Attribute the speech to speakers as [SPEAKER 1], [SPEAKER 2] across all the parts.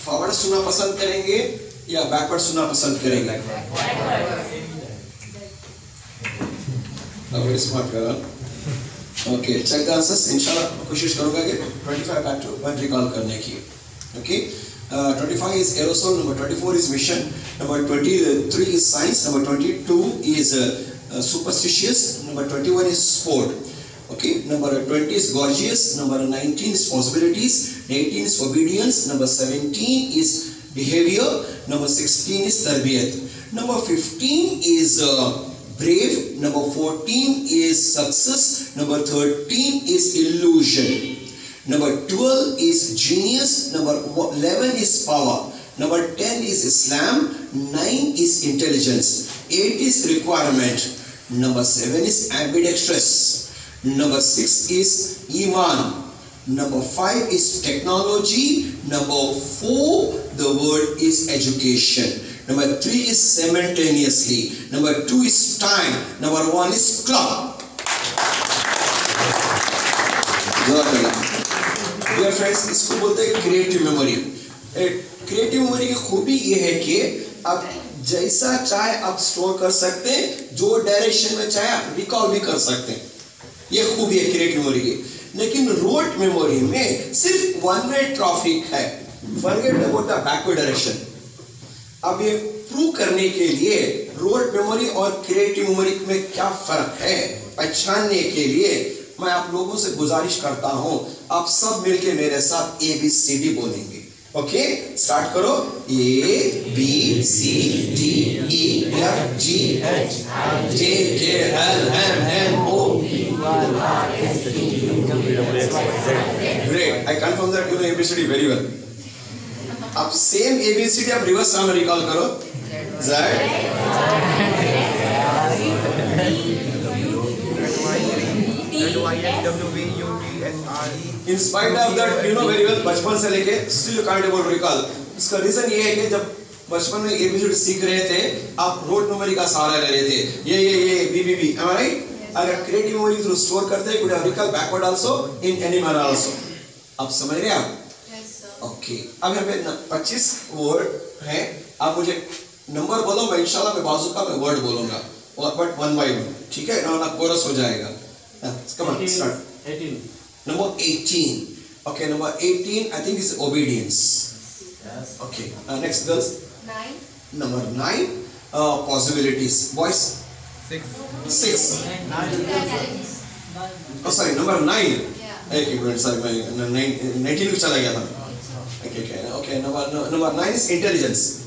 [SPEAKER 1] Forward सुनना पसंद करेंगे या बैकवर्ड सुनना पसंद करेंगे? Very smart girl. Okay, check the answers. इंशाल्लाह कोशिश करूंगा कि 25 बैक टू बैक रिकॉल करने की. Okay, 25 is aerosol, number 24 is mission, number 23 is science, number 22 is superstitious, number 21 is sport. Okay, number 20 is gorgeous, number 19 is possibilities, 18 is obedience, number 17 is behavior, number 16 is tarbiyat, number 15 is brave, number 14 is success, number 13 is illusion, number 12 is genius, number 11 is power, number 10 is Islam, 9 is intelligence, 8 is requirement, number 7 is ambidextrous, number 6 is Iman, number 5 is technology, number 4 the word is education, number 3 is simultaneously, number 2 is time, number 1 is clock. Dear friends, इसको बोलते हैं creative memory. Creative memory की खूबी ये है कि आप जैसा चाहे आप स्टोर कर सकते हैं, जो डायरेक्शन में चाहे आप रिकॉल भी कर सकते हैं. ये खूबी है क्रिएटिव मेमोरी की. लेकिन रोट मेमोरी में सिर्फ वन वे ट्रैफिक है. Forget about the backward direction. अब ये प्रूव करने के लिए रोट मेमोरी और क्रिएटिव मेमोरी में क्या फर्क है पहचानने के लिए मैं आप लोगों से गुजारिश करता हूं, आप सब मिलके मेरे साथ ABCD बोलेंगे. ओके, स्टार्ट करो. ABCD EFG HIJKLMNO. Great. I confirm that you know ABCD very well. अब सेम ABCD आप रिवर्स में रिकॉल करो. In spite of that, you know very well, बचपन से लेके still you can't able to recall. इसका reason ये है कि जब बचपन में ABCD सीख रहे थे, आप रोट मेमोरी का सहारा ले रहे थे. ये BBB, am I right? अगर क्रिएटिव मेमोरी थ्रू स्टोर करते, could have recall backward also in any manner also. आप समझ रहे हैं आप? ओके, अब यहाँ पे 25 वर्ड हैं. आप मुझे नंबर बोलो, मैं इंशाल्लाह मैं बाजू का मैं वर्ड बोलूंगा, बट वन बाय वन. ठीक है ना? कोरस हो जाएगा. Come on, start.
[SPEAKER 2] 18.
[SPEAKER 1] Number 18. Okay, number 18 I think is obedience.
[SPEAKER 2] Yes.
[SPEAKER 1] Okay, next girls.
[SPEAKER 3] 9.
[SPEAKER 1] Number 9, possibilities. Boys? 6.
[SPEAKER 3] 9.
[SPEAKER 1] Oh sorry, number 9.
[SPEAKER 3] Yeah.
[SPEAKER 1] एक मिनट, sorry मैं 19 को चला गया था. Okay, number 9 is intelligence.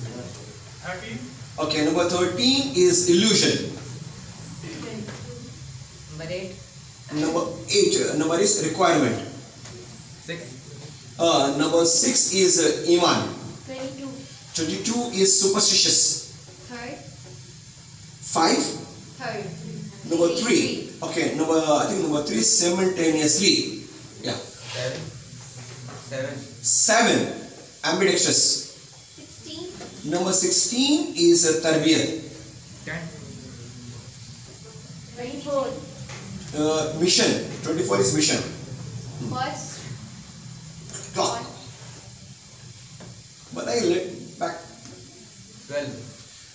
[SPEAKER 2] 13.
[SPEAKER 1] Okay, number 13 is illusion.
[SPEAKER 3] Number 8.
[SPEAKER 1] Number 8, number is requirement.
[SPEAKER 2] 6.
[SPEAKER 1] Number 6 is Iman.
[SPEAKER 3] 22.
[SPEAKER 1] 22 is superstitious.
[SPEAKER 3] 3rd.
[SPEAKER 1] 5.
[SPEAKER 3] 3rd.
[SPEAKER 1] Number 3. Okay, I think number 3 is simultaneously. Yeah. 7. Ambidextrous.
[SPEAKER 3] 16.
[SPEAKER 1] Number 16 is tarbiyat.
[SPEAKER 2] 10.
[SPEAKER 3] 24.
[SPEAKER 1] Mission. 24 is mission.
[SPEAKER 3] First.
[SPEAKER 1] Clock. But I let back.
[SPEAKER 2] 12.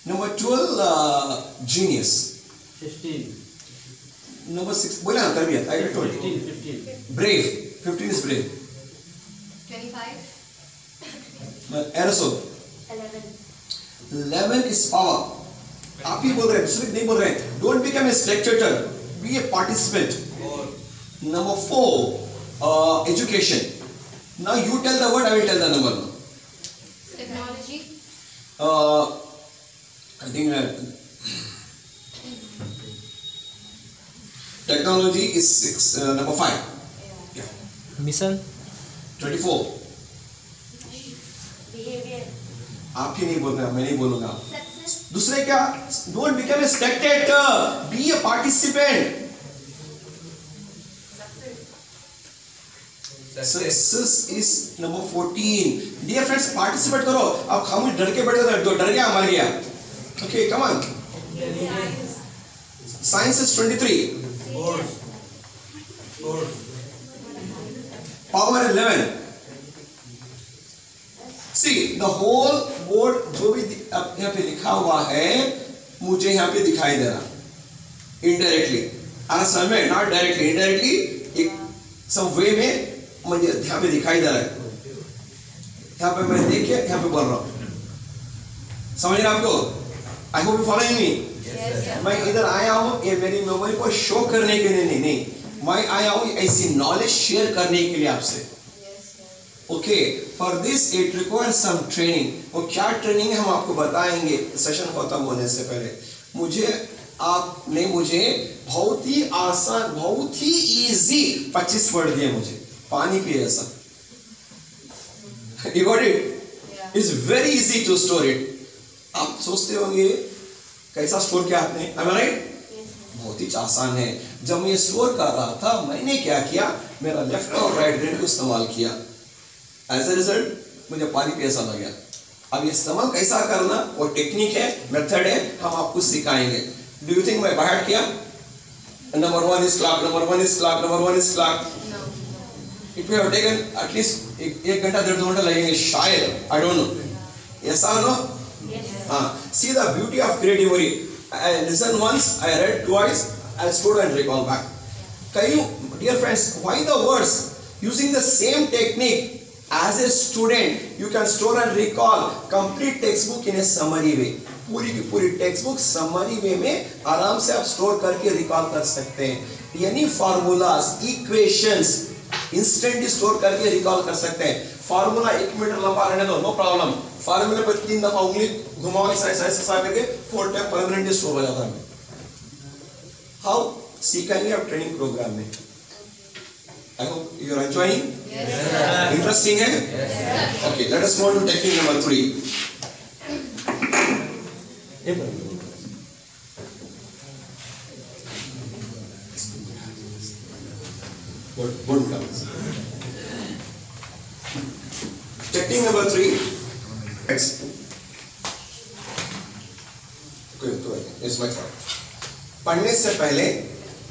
[SPEAKER 1] Number 12, genius.
[SPEAKER 2] 15.
[SPEAKER 1] Number 6, बोला ना tarbiyat. I told you.
[SPEAKER 2] 15.
[SPEAKER 1] Brave. 15 is brave.
[SPEAKER 3] 25.
[SPEAKER 1] Aerosol.
[SPEAKER 3] 11.
[SPEAKER 1] 11 is power. आप ही बोल रहे हैं, दूसरे नहीं बोल रहे हैं. Don't become a spectator. Be a participant.
[SPEAKER 2] 4.
[SPEAKER 1] Number 4, education. Now you tell the word, I will tell the number.
[SPEAKER 3] Technology.
[SPEAKER 1] I think technology is 6. Number 5. Yeah.
[SPEAKER 4] Mission.
[SPEAKER 1] 24.
[SPEAKER 3] Behavior.
[SPEAKER 1] आप ही नहीं बोल रहे, मैं नहीं बोलूंगा.
[SPEAKER 3] Success.
[SPEAKER 1] दूसरे क्या? Don't become a spectator. Be a participant. Success is number 14. Dear friends, participate करो. आप खामोश डर के बैठे तो डर गया मर गया. Okay, come on. Science is 23. Power 11. See the whole word जो भी यहाँ पे लिखा हुआ है मुझे यहाँ पे दिखाई दे रहा इनडायरेक्टली, असल में नॉट डायरेक्टली, इनडायरेक्टली एक सब वे में मुझे यहाँ पे दिखाई दे रहा है। यहाँ पे मैं देख के यहाँ पे बोल रहा हूँ, समझ रहे आपको? I hope you following me. मैं इधर आया हूँ ये मेरी मेमोरी को शो करने के लिए नहीं, मैं आया हूँ ऐसी नॉलेज शेयर करने के लिए आपसे। Okay, for this it requires some training. वो क्या ट्रेनिंग है हम आपको बताएंगे सेशन खत्म होने से पहले। आपने मुझे बहुत ही आसान, बहुत ही इजी 25 वर्ड दिए मुझे, पानी पिए ऐसा। You got it? It's very easy to store it. आप सोचते होंगे कैसा स्टोर किया आपने? Am I right? बहुत ही आसान है। जब मैं स्टोर कर रहा था मैंने क्या किया, मेरा लेफ्ट और राइट ब्रेन को इस्तेमाल किया। एज ए रिजल्ट मुझे पानी प्यासा लग गया। अब ये इस्तेमाल कैसा करना वो टेक्निक है, मेथड है, हम आपको सिखाएंगे। डू यू थिंक मैं बाहर किया? Number 1 is clock, number 1 is clock, number 1 is clock. It may have taken at least एक घंटा 1.5 घंटा लगेंगे शायद, I don't know. Yes or no? See the beauty of creative memory. I listened once, I read twice, I stored and recall back. Can you, dear friends, why the words using the same technique as a student you can store and recall complete textbook in a summary way. पूरी की पूरी text book summary वे में आराम से आप store करके recall कर सकते हैं। यानी फार्मूलाज, इक्वेशंस इंस्टेंटली स्टोर करके रिकॉल कर सकते हैं। फार्मूला 1 मीटर लंबा रहने दो, नो प्रॉब्लम। फार्मूले पर 3 दफा उंगली घुमाओ ऐसा करके 4 टाइम परमानेंटली स्टोर हो जाता है। हाउ सीखेंगे आप ट्रेनिंग प्रोग्राम में। I hope you are enjoying. Yes. Interesting है? Yes. Okay, let us move to technique number 3. Technique number 3. It's my fault. पढ़ने से पहले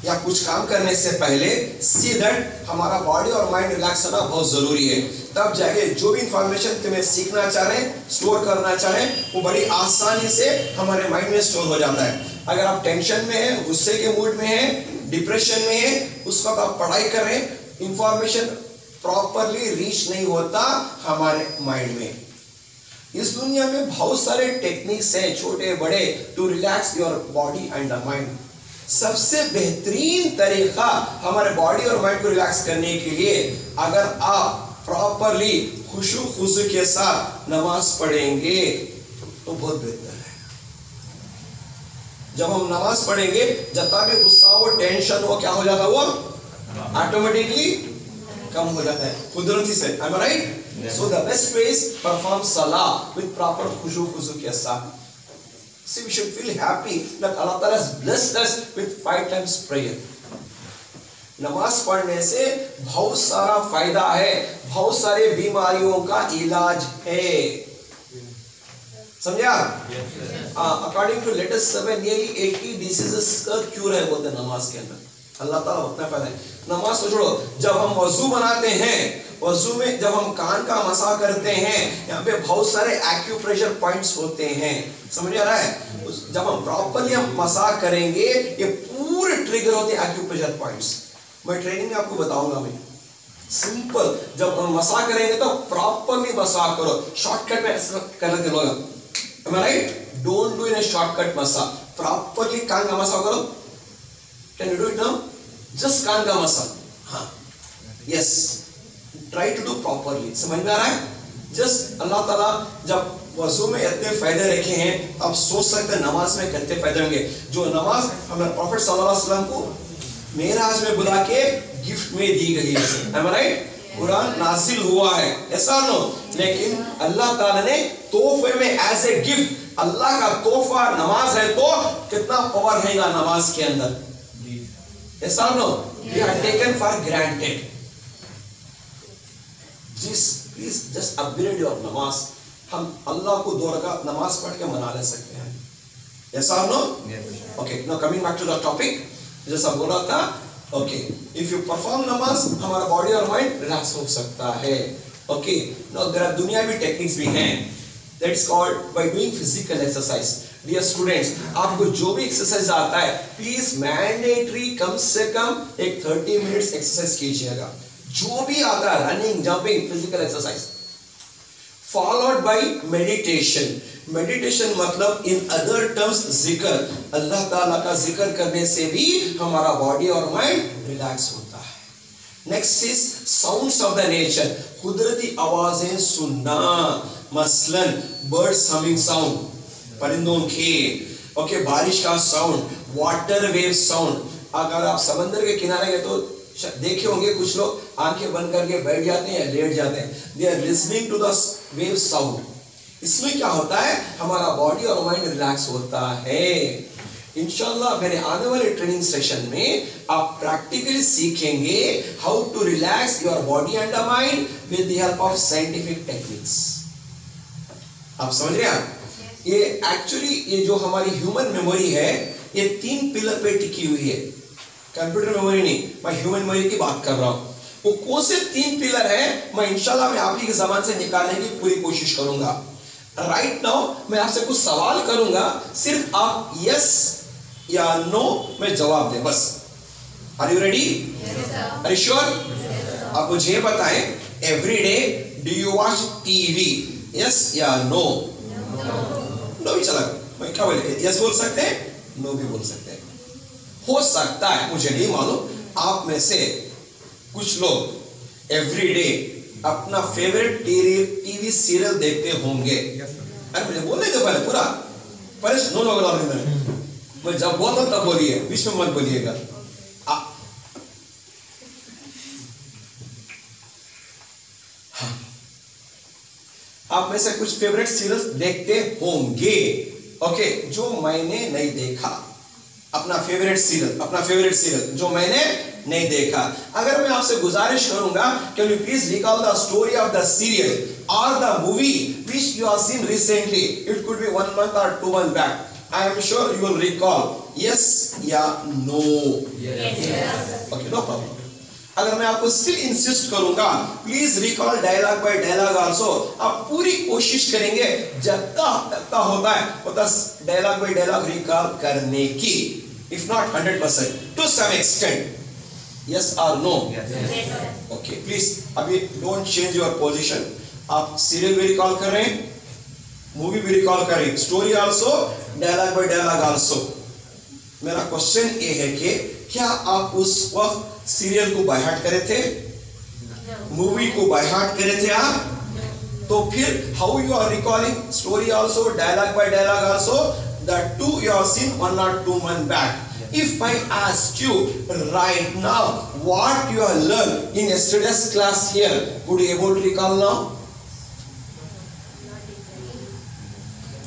[SPEAKER 1] या कुछ काम करने से पहले सी दैट हमारा बॉडी और माइंड रिलैक्स होना बहुत जरूरी है। तब जाके जो भी इंफॉर्मेशन तुम्हें सीखना चाह रहे हैं, स्टोर करना चाह रहे हैं, वो बड़ी आसानी से हमारे माइंड में स्टोर हो जाता है। अगर आप टेंशन में हैं, गुस्से के मूड में हैं, डिप्रेशन में हैं, उस वक्त आप पढ़ाई कर रहे हैं, इंफॉर्मेशन प्रॉपरली रीच नहीं होता हमारे माइंड में। इस दुनिया में बहुत सारे टेक्निक्स हैं छोटे बड़े to relax your body and the mind. सबसे बेहतरीन तरीका हमारे बॉडी और माइंड को रिलैक्स करने के लिए अगर आप प्रॉपरली खुशू के साथ नमाज पढ़ेंगे तो बहुत बेहतर है। जब हम नमाज पढ़ेंगे जितना भी गुस्सा हो, टेंशन हो, क्या हो जाता है वो ऑटोमेटिकली कम हो जाता है कुदरती से। Am I right? So the best way is perform salah with proper खुशू के साथ। See, we should feel happy that Allah Ta'ala has blessed us with 5 times prayer. नमाज पढ़ने से बहुत सारा फायदा है, बहुत सारे बीमारियों का इलाज है। समझा? According to latest survey, nearly 80 diseases का क्यूर है बोलते हैं नमाज के अंदर। अल्लाह ताला उतना फायदा है। नमाज तो छोड़ो, जब हम वजू बनाते हैं, वजू में जब हम कान का मसा करते हैं, यहाँ पे बहुत सारे एक्यूप्रेशर पॉइंट्स होते हैं। समझ आ रहा है? जब हम प्रॉपरली हम मसा करेंगे, ये पूरे ट्रिगर होते हैं एक्यूप्रेशर पॉइंट्स। मैं ट्रेनिंग में आपको बताऊंगा। मैं सिंपल जब हम मसा करेंगे तो प्रॉपरली मसा करो, शॉर्टकट में ऐसा कर लेते लोग। Am I right? Don't do in a shortcut मसा, प्रॉपरली कान का मसा करो। Can you do it now? Just कान का मसा। हाँ, yes. Try to do properly. समझ में आ रहा है? Just अल्लाह ताला जब वज़ू में इतने फायदे रखे हैं, आप सोच सकते हैं नमाज में कितने फायदे होंगे। जो नमाज हमारे प्रॉफेट सल्लल्लाहु अलैहि वसल्लम को मेराज में बुला के गिफ्ट में दी गई है। Am I right? कुरान नाजिल हुआ है, ऐसा नो, लेकिन अल्लाह ताला ने तोहफे में एज ए गिफ्ट, अल्लाह का तोहफा नमाज है तो कितना पावर रहेगा नमाज के अंदर। ऐसा no, we are taken for granted. Please just upgrade your नमाज। हम अल्लाह को 2 रकात नमाज पढ़ के मना ले सकते हैं। Yes or no? Yes. Okay, now coming back to the topic, जैसा बोला था, okay, if you perform नमाज, हमारा बॉडी और माइंड रिलैक्स हो सकता है। ओके, नाउ देयर आर दुनियावी टेक्निक्स भी हैं, that's called by doing physical exercise. Dear students, आपको जो भी एक्सरसाइज आता है प्लीज मैंडेटरी कम से कम एक 30 मिनट्स एक्सरसाइज कीजिएगा। जो भी आता है, running, jumping, physical exercise, followed by meditation. Meditation मतलब इन अदर टर्म्स जिक्र, अल्लाह ताला का जिक्र करने से भी हमारा बॉडी और माइंड रिलैक्स होता है। Next is sounds of the nature, कुदरती आवाजें सुनना, मसलन बर्ड्स हमिंग साउंड, परिंदों के, ओके, बारिश का साउंड, वाटर वेव साउंड। अगर आप समंदर के किनारे गए तो देखे होंगे कुछ लोग आंखें बंद करके बैठ जाते हैं या लेट जाते हैं, they are listening to the wave sound. इसमें क्या होता है, हमारा बॉडी और माइंड रिलैक्स होता है। इंशाल्लाह मेरे आने वाले ट्रेनिंग सेशन में आप प्रैक्टिकली सीखेंगे how to relax your body and the mind with the help of scientific techniques. आप समझ रहे हैं? ये एक्चुअली ये जो हमारी ह्यूमन मेमोरी है ये 3 पिलर पे टिकी हुई है, कंप्यूटर मेमोरी नहीं, मैं ह्यूमन मेमोरी की बात कर रहा हूं। वो कौन से 3 पिलर है, मैं इंशाल्लाह मैं आप ही की ज़बान से निकालने की पूरी कोशिश करूंगा। राइट नाउ मैं आपसे कुछ सवाल करूंगा, सिर्फ आप यस या नो में जवाब दें बस। Are you ready? Are you sure? आप मुझे बताएं, every day do you watch TV? Yes या नो? नो भी चला, मैं क्या बोले, यस बोल सकते हैं, नो भी बोल सकते हैं। हो सकता है, मुझे नहीं मालूम, आप में से कुछ लोग एवरी डे अपना फेवरेट टीवी सीरियल देखते होंगे। अरे मुझे बोलने दो पहले पूरा, पहले नो नो बोला, मैं जब बोलता तब बोलिए, बीच में मत बोलिएगा। आप में से कुछ फेवरेट सीरियल्स देखते होंगे, ओके, जो मैंने नहीं देखा, अपना फेवरेट सीरियल जो मैंने नहीं देखा। अगर मैं आपसे गुजारिश करूंगा, can you please recall the story of the serial और the movie which you have seen recently, it could be 1 month or 2 months back, I am sure you will recall, yes या no? Yes. Okay, no problem. अगर मैं आपको still insist करूंगा, please recall dialogue by dialogue also, आप पूरी कोशिश करेंगे जितना होता है उतना डायलॉग बाय डायलॉग रिकॉल करने की, if not 100% to some extent. Yes और नो? ओके, प्लीज अभी डोंट चेंज योर पोजीशन। आप सीरियल भी रिकॉल कर रहे हैं, मूवी भी रिकॉल कर रहे हैं, story also, dialogue by dialogue also. मेरा क्वेश्चन ये है कि क्या आप उस वक्त सीरियल को बाय हार्ट करे थे, मूवी को बाय हार्ट करे थे आप? तो फिर how you are recalling story also, dialogue by dialogue also, the two you have seen 1 or 2 months back? If I ask you right now what you have learned in yesterday's class here, could you able to recall now?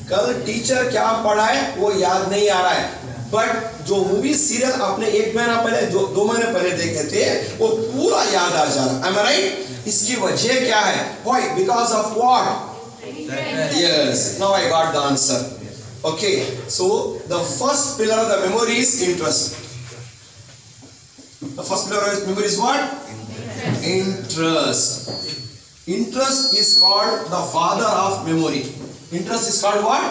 [SPEAKER 1] कल teacher क्या पढ़ाए वो याद नहीं आ रहा है, but जो movie serial आपने 1 महीना पहले, 2 महीने पहले देखे थे, वो पूरा याद आ जा रहा है। Am I right? इसकी वजह क्या है? Why? Because of what? Yes. Now I got the answer. Okay. So the first pillar of the memory is interest. The first pillar of the memory is what? Interest. Interest is called the father of memory. Interest is called what?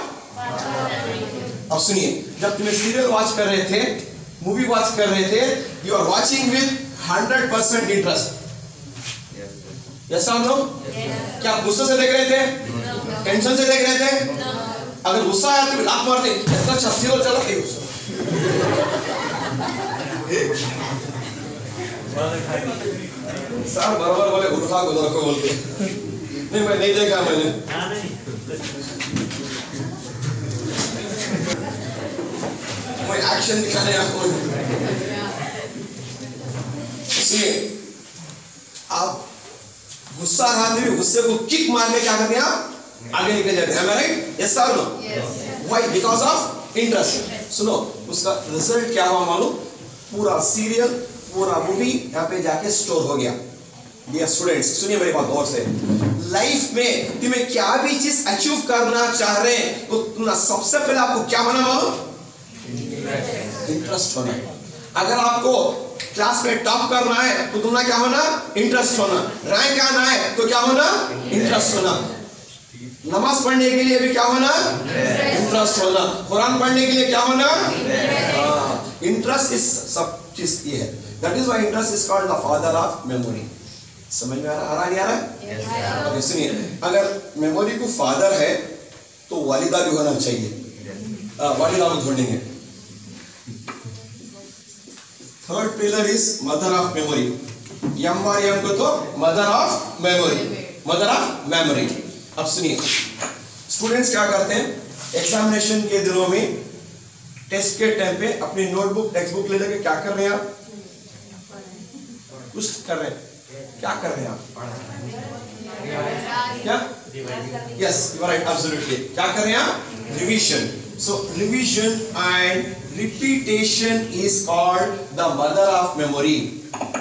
[SPEAKER 1] अब सुनिए, जब तुम्हें serial watch कर रहे थे, movie watch कर रहे थे, you are watching with 100% interest. Yes और नो? क्या आप गुस्से से देख रहे थे, टेंशन से देख रहे थे? अगर गुस्सा आया तो लात मारते, इसका अच्छा सीरियल चला के सर बराबर बोले, उठा को रखो बोलते, नहीं मैं नहीं देखा, मैंने कोई एक्शन दिखाने आपको। इसलिए आप गुस्सा आने में गुस्से को किक मार के क्या करते हैं, आप आगे निकल जाते हैं। Am I right? Yes or no? Why? Because of interest. सुनो, उसका रिजल्ट क्या हुआ मालूम? पूरा सीरियल, पूरा मूवी यहाँ पे जाके स्टोर हो गया। डियर स्टूडेंट्स, सुनिए मेरी बात गौर से। लाइफ में तुम्हें क्या भी चीज अचीव करना चाह रहे हैं तो तुम सबसे पहले आपको क्या होना मालूम? इंटरेस्ट होना है। अगर आपको क्लास में टॉप करना है तो तुम्हारा क्या होना, इंटरेस्ट होना। रैंक आना है तो क्या होना, इंटरेस्ट होना। नमाज पढ़ने के लिए भी क्या होना, इंटरेस्ट होना। कुरान पढ़ने के लिए क्या होना, इंटरेस्ट इस सब चीज ये है। That is why interest is called the father of memory. समझ में आ रहा नहीं आ रहा? अब सुनिए, अगर मेमोरी को फादर है तो वालिदा भी होना चाहिए। वालिदा को ढूंढेंगे। Third pillar is mother of memory. यम को तो mother of memory, mother of memory. अब सुनिए, स्टूडेंट्स क्या करते हैं, एग्जामिनेशन के दिनों में टेस्ट के टाइम पे अपनी नोटबुक टेक्स्ट बुक ले लेके क्या कर रहे हैं आप, कुछ कर रहे हैं, क्या कर रहे हैं आप, क्या, yes you are right, absolutely, क्या कर रहे हैं आप, revision. So revision and repetition is called the mother of memory.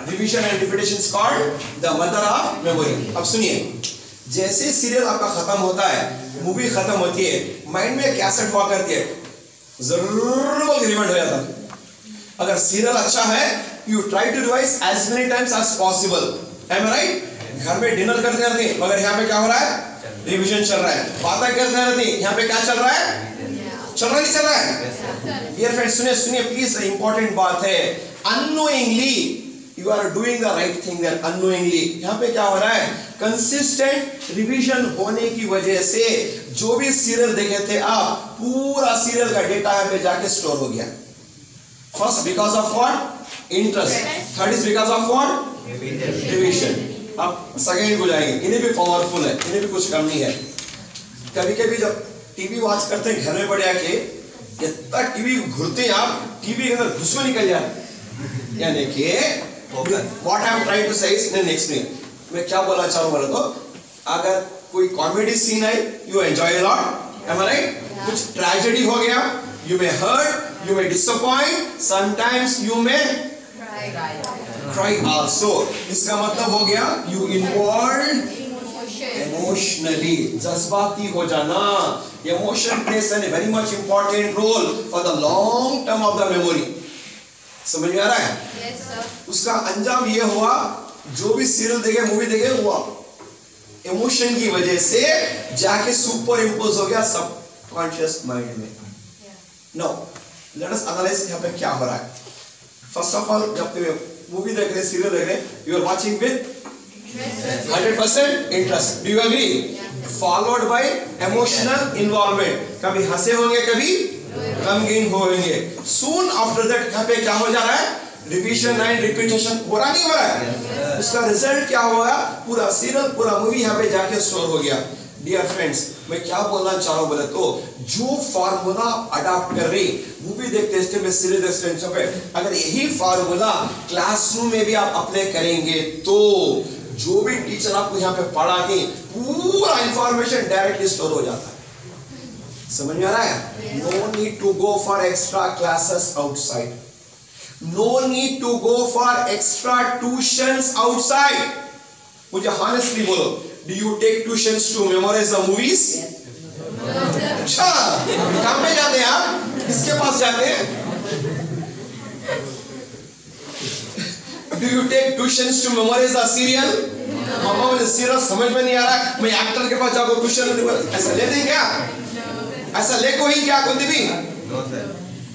[SPEAKER 1] Revision and repetition is called the mother of memory. अब सुनिए, जैसे सीरियल आपका खत्म होता है, मूवी खत्म होती है, माइंड में कैसेट हुआ करती है, जरूर वो रिमाइंड हो जाता है। अगर सीरियल अच्छा है, you try to revise as many times as possible. Am I right? घर में डिनर करते रहते हैं, मगर यहाँ पे क्या हो रहा है, रिवीजन चल रहा है। बातें करते रहते हैं, यहाँ पे क्या चल रहा है, चल रहा नहीं चल रहा है? डियर फ्रेंड्स, सुनिए सुनिए प्लीज, इंपॉर्टेंट बात है। Unknowingly you are doing the right thing there, unknowingly। यहाँ पे क्या हो रहा है, कंसिस्टेंट रिवीजन होने की वजह से जो भी सीरियल देखे थे आप, पूरा सीरियल का डेटा यहाँ पे जाके स्टोर हो गया। First because of what, interest. Third is because of what, revision. अब सेकेंड को जाएंगे, इन्हें भी पावरफुल है, इन्हें भी कुछ कम नहीं है। कभी कभी जब टीवी वॉच करते हैं घर में पड़े आके, इतना टीवी घूरते हैं आप, टीवी के अंदर घुस में निकल जाए। यानी कि what I am trying to say is in the next minute, मैं क्या बोलना चाह रहा हूँ तो, अगर कोई कॉमेडी सीन है, you enjoy a lot, am I right? कुछ ट्रेजेडी हो गया, you may hurt, you may disappoint, sometimes you may cry also। इसका मतलब हो गया you involved emotionally, जज्बाती हो जाना। Emotion plays a very much important role for the long term of the memory। समझ में आ रहा है?
[SPEAKER 3] Yes, sir.
[SPEAKER 1] उसका अंजाम ये हुआ, जो भी सीरियल देखे, मूवी देखे, हुआ इमोशन की वजह से जाके सुपर इम्पोज हो गया सबकॉन्शियस माइंड में। नो, लेट अस एनालाइज यहाँ पे क्या हो रहा है। फर्स्ट ऑफ ऑल, जब तुम मूवी देख रहे, सीरियल देख रहे, you are watching with 100% interest, do you agree? Followed by emotional involvement. कभी हंसे होंगे, कभी गमगीन होंगे। सून आफ्टर दैट यहाँ पे क्या हो जा रहा है, रिपीशन एंड रिपीटेशन हो रहा नहीं हो रहा है? उसका रिजल्ट क्या होगा, पूरा सीरियल, पूरा मूवी यहाँ पे जाके स्टोर हो गया। डियर फ्रेंड्स, मैं क्या बोलना चाह रहा हूँ बोले तो, जो फार्मूला अडॉप्ट कर रही, मूवी देखते समय, सीरियल देखते समय, अगर यही फार्मूला क्लासरूम में भी आप अप्लाई करेंगे तो जो भी टीचर आपको यहाँ पे पढ़ाते, पूरा इंफॉर्मेशन डायरेक्टली स्टोर हो जाता है। समझ में आ रहा है? No need to go for extra classes outside, no need to go for extra tuitions outside. मुझे हॉनेस्टली बोलो, do you take tuitions to memorise the movies? अच्छा, कहाँ पे जाते हैं आप, किसके पास जाते हैं? Do you take tuitions to memorise the serial? मामा मुझे सीरियल समझ में नहीं आ रहा, मैं एक्टर के पास जाकर ट्यूशन ऐसा लेते हैं क्या? ऐसा ले कोई क्या कुछ भी?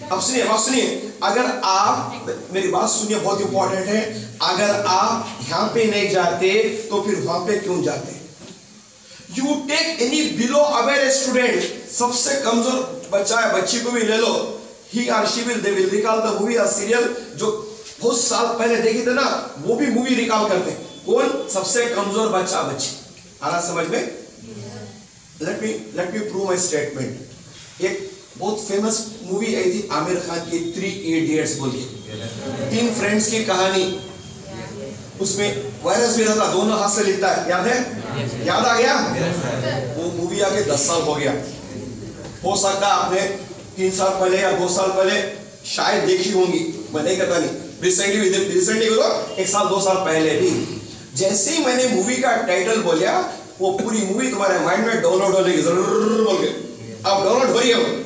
[SPEAKER 1] अब सुनिए, बात सुनिए, अगर आप, मेरी बात सुनिए, बहुत इंपॉर्टेंट है। अगर आप यहाँ पे नहीं जाते तो फिर वहां पे क्यों जाते? You take any below aware student, सबसे कमजोर बच्चा है, बच्ची को भी ले लो, ही और she will, they will recall the movie और सीरियल जो बहुत साल पहले देखी थे ना, वो भी मूवी रिकॉल करते हैं। कौन? सबसे कमजोर बच्चा, बच्ची। आ रहा समझ में? Let me prove my statement. एक बहुत फेमस मूवी आई थी आमिर खान की, 3 इडियट्स बोलिए, 3 फ्रेंड्स की कहानी। उसमें वायरस भी रहता, दोनों हाथ से लिखता है, याद है? याद आ गया? वो मूवी आके 10 साल हो गया। हो सकता है आपने 3 साल पहले या 2 साल पहले शायद देखी होंगी, मैं नहीं कहता नहीं, रिसेंटली बोलो 1 साल 2 साल पहले भी। जैसे ही मैंने मूवी का टाइटल बोलिया, वो पूरी मूवी तुम्हारे माइंड में डाउनलोड हो जाएगी, जरूर बोल के। अब डाउनलोड हो रही है वो,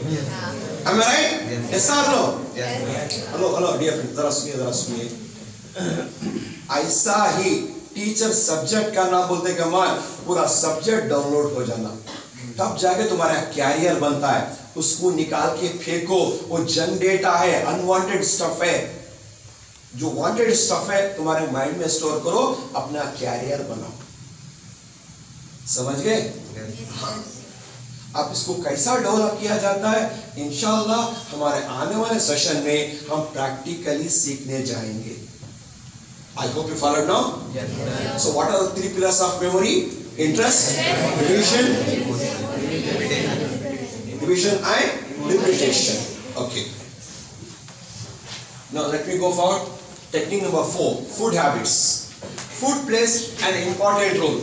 [SPEAKER 1] am I right? Yes or no? Hello hello dear friend, जरा सुनिए, ऐसा ही टीचर सब्जेक्ट का नाम बोलते के मान पूरा सब्जेक्ट डाउनलोड हो जाना, तब जाके तुम्हारा कैरियर बनता है। उसको निकाल के फेंको, वो जंक डेटा है, अनवांटेड स्टफ है। जो वांटेड स्टफ है तुम्हारे माइंड में स्टोर करो, अपना कैरियर बनाओ। समझ गए? हाँ। अब इसको कैसा डेवलप किया जाता है, इंशाल्लाह हमारे आने वाले सेशन में हम प्रैक्टिकली सीखने जाएंगे। I hope you followed now.
[SPEAKER 2] Yes, sir.
[SPEAKER 1] So what are the three pillars of memory? Interest, division, and repetition. Okay. Now let me go for technique number 4, food habits. Food plays an important role.